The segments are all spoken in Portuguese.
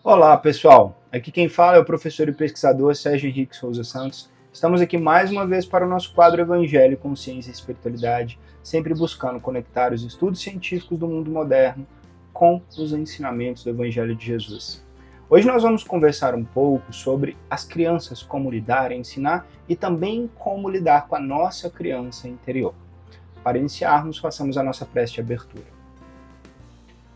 Olá, pessoal. Aqui quem fala é o professor e pesquisador Sérgio Henrique Souza Santos. Estamos aqui mais uma vez para o nosso quadro Evangelho, Consciência e Espiritualidade, sempre buscando conectar os estudos científicos do mundo moderno com os ensinamentos do Evangelho de Jesus. Hoje nós vamos conversar um pouco sobre as crianças, como lidar, ensinar e também como lidar com a nossa criança interior. Para iniciarmos, façamos a nossa prece de abertura.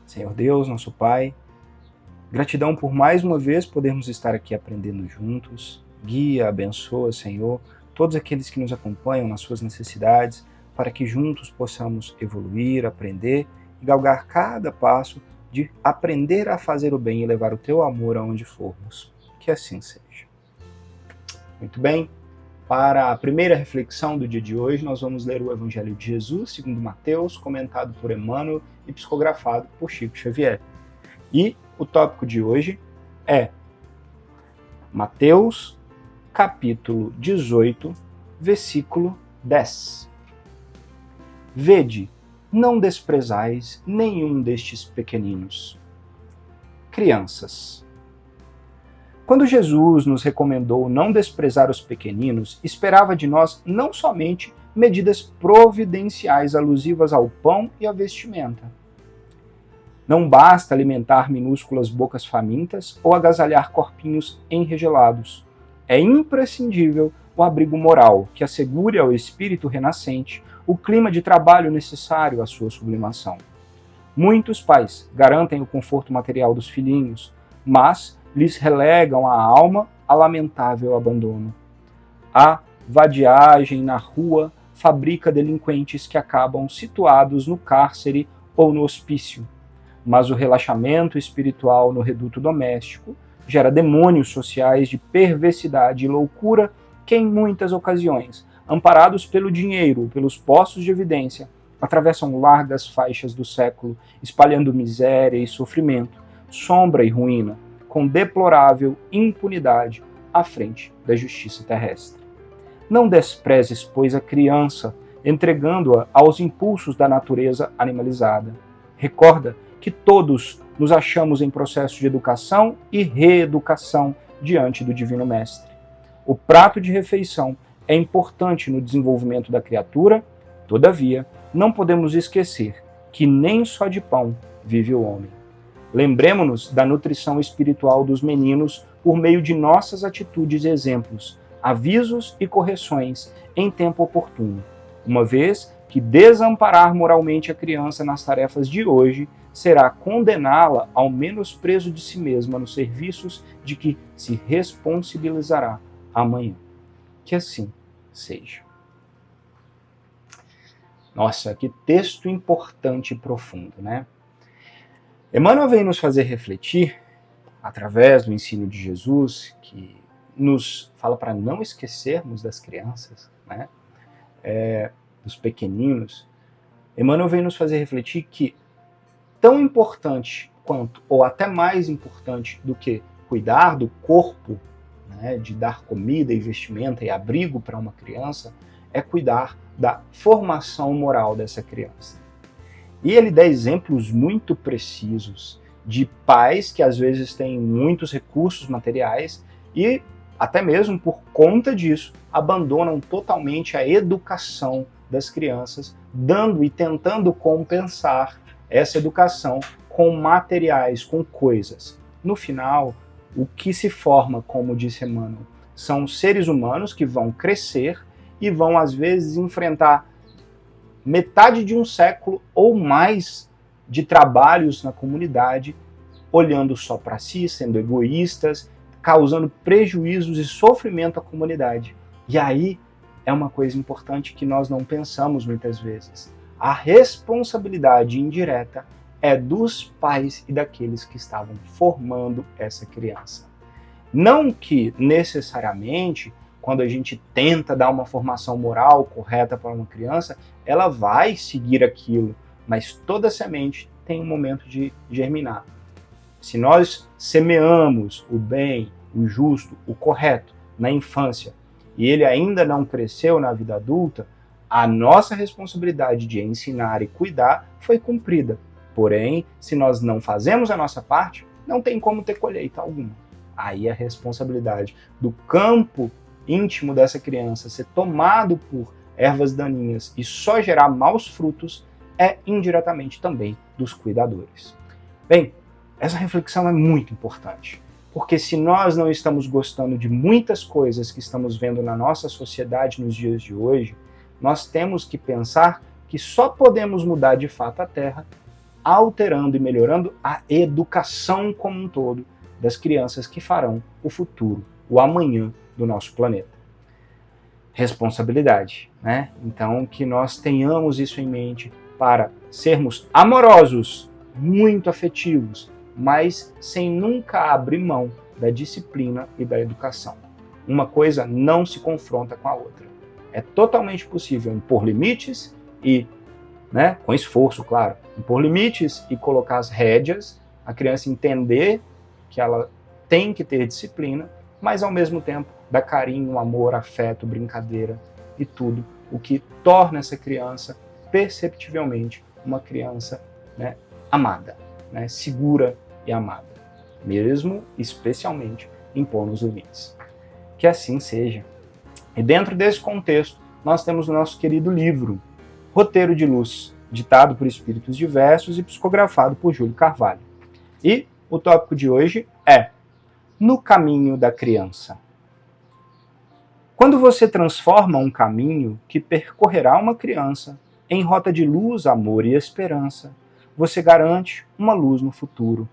Senhor Deus, nosso Pai, gratidão por mais uma vez podermos estar aqui aprendendo juntos. Guia, abençoa, Senhor, todos aqueles que nos acompanham nas suas necessidades, para que juntos possamos evoluir, aprender e galgar cada passo de aprender a fazer o bem e levar o teu amor aonde formos. Que assim seja. Muito bem. Para a primeira reflexão do dia de hoje, nós vamos ler o Evangelho de Jesus, segundo Mateus, comentado por Emmanuel e psicografado por Chico Xavier. E o tópico de hoje é Mateus, capítulo 18, versículo 10. Vede, não desprezais nenhum destes pequeninos. Crianças. Quando Jesus nos recomendou não desprezar os pequeninos, esperava de nós não somente medidas providenciais alusivas ao pão e à vestimenta. Não basta alimentar minúsculas bocas famintas ou agasalhar corpinhos enregelados. É imprescindível o abrigo moral que assegure ao espírito renascente o clima de trabalho necessário à sua sublimação. Muitos pais garantem o conforto material dos filhinhos, mas lhes relegam a alma a lamentável abandono. A vadiagem na rua fabrica delinquentes que acabam situados no cárcere ou no hospício. Mas o relaxamento espiritual no reduto doméstico gera demônios sociais de perversidade e loucura que, em muitas ocasiões, amparados pelo dinheiro, pelos postos de evidência, atravessam largas faixas do século, espalhando miséria e sofrimento, sombra e ruína, com deplorável impunidade à frente da justiça terrestre. Não desprezes, pois, a criança, entregando-a aos impulsos da natureza animalizada. Recorda que todos nos achamos em processo de educação e reeducação diante do Divino Mestre. O prato de refeição é importante no desenvolvimento da criatura, todavia, não podemos esquecer que nem só de pão vive o homem. Lembremos-nos da nutrição espiritual dos meninos por meio de nossas atitudes e exemplos, avisos e correções em tempo oportuno, uma vez que desamparar moralmente a criança nas tarefas de hoje será condená-la ao menosprezo de si mesma nos serviços de que se responsabilizará amanhã. Que assim seja. Nossa, que texto importante e profundo, né? Emmanuel vem nos fazer refletir, através do ensino de Jesus, que nos fala para não esquecermos das crianças, né? Dos pequeninos. Emmanuel vem nos fazer refletir que tão importante quanto, ou até mais importante do que cuidar do corpo, né, de dar comida e vestimenta e abrigo para uma criança, é cuidar da formação moral dessa criança. E ele dá exemplos muito precisos de pais que às vezes têm muitos recursos materiais e, até mesmo por conta disso, abandonam totalmente a educação das crianças, dando e tentando compensar essa educação com materiais, com coisas. No final, o que se forma, como disse Emmanuel, são seres humanos que vão crescer e vão, às vezes, enfrentar metade de um século ou mais de trabalhos na comunidade, olhando só para si, sendo egoístas, causando prejuízos e sofrimento à comunidade. E aí é uma coisa importante que nós não pensamos muitas vezes. A responsabilidade indireta é dos pais e daqueles que estavam formando essa criança. Não que necessariamente, quando a gente tenta dar uma formação moral correta para uma criança, ela vai seguir aquilo, mas toda semente tem um momento de germinar. Se nós semeamos o bem, o justo, o correto na infância, e ele ainda não cresceu na vida adulta, a nossa responsabilidade de ensinar e cuidar foi cumprida. Porém, se nós não fazemos a nossa parte, não tem como ter colheita alguma. Aí a responsabilidade do campo íntimo dessa criança ser tomado por ervas daninhas e só gerar maus frutos é indiretamente também dos cuidadores. Bem, essa reflexão é muito importante, porque se nós não estamos gostando de muitas coisas que estamos vendo na nossa sociedade nos dias de hoje, nós temos que pensar que só podemos mudar de fato a Terra alterando e melhorando a educação como um todo das crianças que farão o futuro, o amanhã do nosso planeta. Responsabilidade, né? Então, que nós tenhamos isso em mente para sermos amorosos, muito afetivos, mas sem nunca abrir mão da disciplina e da educação. Uma coisa não se confronta com a outra. É totalmente possível impor limites e, com esforço, claro, impor limites e colocar as rédeas, a criança entender que ela tem que ter disciplina, mas ao mesmo tempo dar carinho, amor, afeto, brincadeira e tudo o que torna essa criança perceptivelmente uma criança amada, segura e amada, mesmo especialmente impondo os limites. Que assim seja. E dentro desse contexto, nós temos o nosso querido livro, Roteiro de Luz, ditado por espíritos diversos e psicografado por Júlio Carvalho. E o tópico de hoje é No Caminho da Criança. Quando você transforma um caminho que percorrerá uma criança em rota de luz, amor e esperança, você garante uma luz no futuro.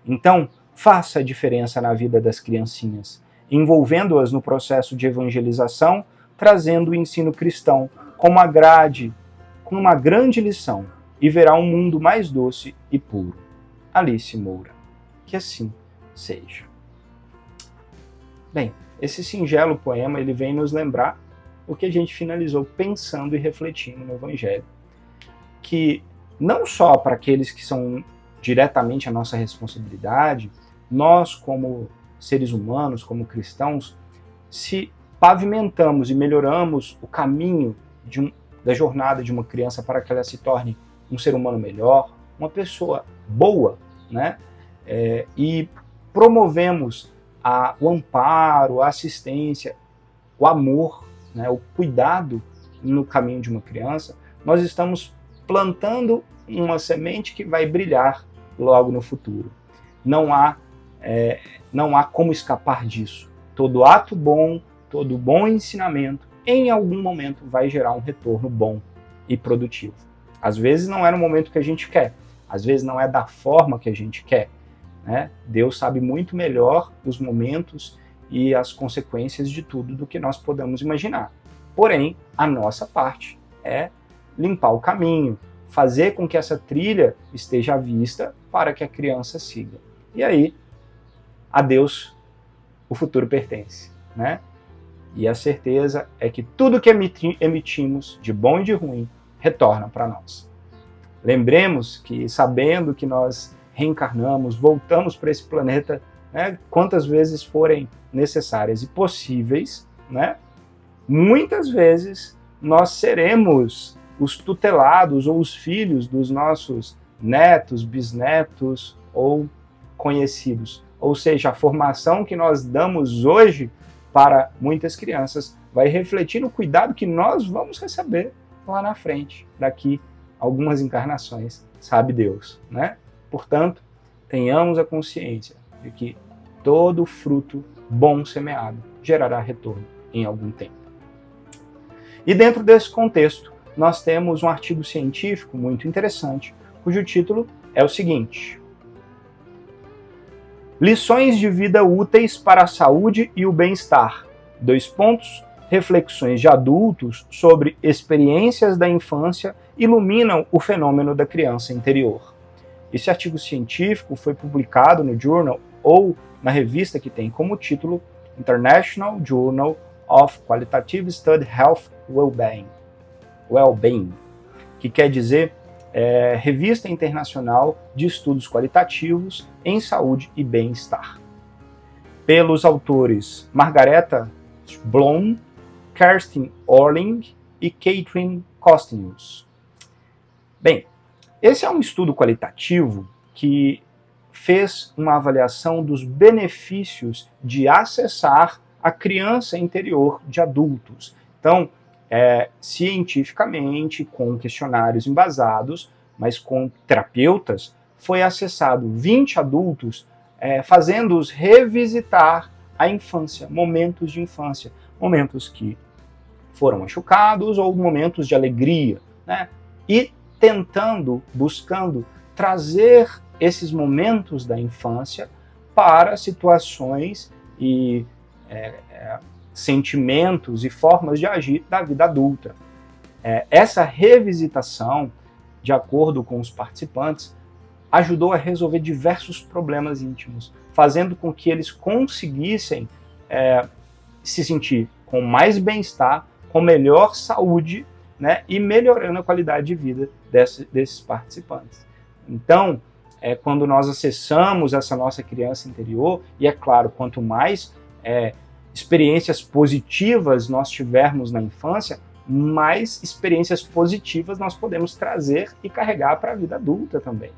Então, faça a diferença na vida das criancinhas, envolvendo-as no processo de evangelização, trazendo o ensino cristão como com uma grande lição, e verá um mundo mais doce e puro. Alice Moura. Que assim seja. Bem, esse singelo poema ele vem nos lembrar o que a gente finalizou pensando e refletindo no Evangelho. Que não só para aqueles que são diretamente a nossa responsabilidade, nós como seres humanos, como cristãos, se pavimentamos e melhoramos o caminho da jornada de uma criança para que ela se torne um ser humano melhor, uma pessoa boa, e promovemos o amparo, a assistência, o amor, o cuidado no caminho de uma criança, nós estamos plantando uma semente que vai brilhar logo no futuro. Não há como escapar disso. Todo ato bom, todo bom ensinamento, em algum momento vai gerar um retorno bom e produtivo. Às vezes não é no momento que a gente quer, às vezes não é da forma que a gente quer. Deus sabe muito melhor os momentos e as consequências de tudo do que nós podemos imaginar. Porém, a nossa parte é limpar o caminho, fazer com que essa trilha esteja à vista para que a criança siga. E aí, a Deus o futuro pertence. E a certeza é que tudo que emitimos, de bom e de ruim, retorna para nós. Lembremos que, sabendo que nós reencarnamos, voltamos para esse planeta, quantas vezes forem necessárias e possíveis, muitas vezes nós seremos os tutelados ou os filhos dos nossos netos, bisnetos ou conhecidos. Ou seja, a formação que nós damos hoje para muitas crianças vai refletir no cuidado que nós vamos receber lá na frente, daqui algumas encarnações, sabe Deus, Portanto, tenhamos a consciência de que todo fruto bom semeado gerará retorno em algum tempo. E dentro desse contexto, nós temos um artigo científico muito interessante, cujo título é o seguinte: Lições de vida úteis para a saúde e o bem-estar. Reflexões de adultos sobre experiências da infância iluminam o fenômeno da criança interior. Esse artigo científico foi publicado no Journal ou na revista que tem como título International Journal of Qualitative Study Health Well-Being, que quer dizer Revista Internacional de Estudos Qualitativos em Saúde e Bem-Estar. Pelos autores Margareta Blom, Kerstin Orling e Catherine Costinius. Bem, esse é um estudo qualitativo que fez uma avaliação dos benefícios de acessar a criança interior de adultos. Então, cientificamente, com questionários embasados, mas com terapeutas, foi acessado 20 adultos, fazendo-os revisitar a infância, momentos de infância, momentos que foram machucados ou momentos de alegria, né? E buscando trazer esses momentos da infância para situações e sentimentos e formas de agir da vida adulta. Essa revisitação, de acordo com os participantes, ajudou a resolver diversos problemas íntimos, fazendo com que eles conseguissem se sentir com mais bem-estar, com melhor saúde, né, e melhorando a qualidade de vida desses participantes. Então, quando nós acessamos essa nossa criança interior, e é claro, quanto mais experiências positivas nós tivermos na infância, mais experiências positivas nós podemos trazer e carregar para a vida adulta também.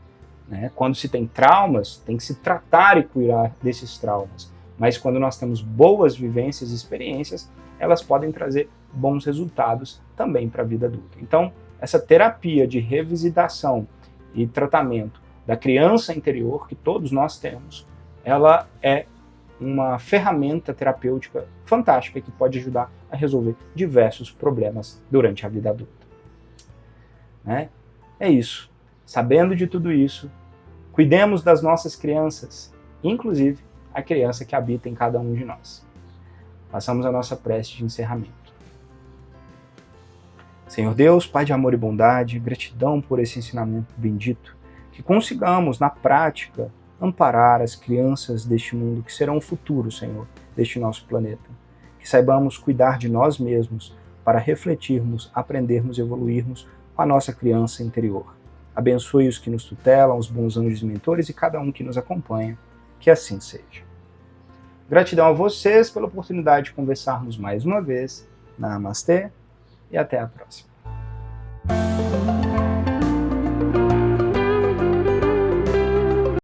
Né? Quando se tem traumas, tem que se tratar e cuidar desses traumas. Mas quando nós temos boas vivências e experiências, elas podem trazer bons resultados também para a vida adulta. Então, essa terapia de revisitação e tratamento da criança interior, que todos nós temos, ela é uma ferramenta terapêutica fantástica que pode ajudar a resolver diversos problemas durante a vida adulta. Né? É isso. Sabendo de tudo isso, cuidemos das nossas crianças, inclusive a criança que habita em cada um de nós. Façamos a nossa prece de encerramento. Senhor Deus, Pai de amor e bondade, gratidão por esse ensinamento bendito, que consigamos, na prática, amparar as crianças deste mundo que serão o futuro, Senhor, deste nosso planeta. Que saibamos cuidar de nós mesmos para refletirmos, aprendermos e evoluirmos com a nossa criança interior. Abençoe os que nos tutelam, os bons anjos e mentores e cada um que nos acompanha. Que assim seja. Gratidão a vocês pela oportunidade de conversarmos mais uma vez. Namastê e até a próxima.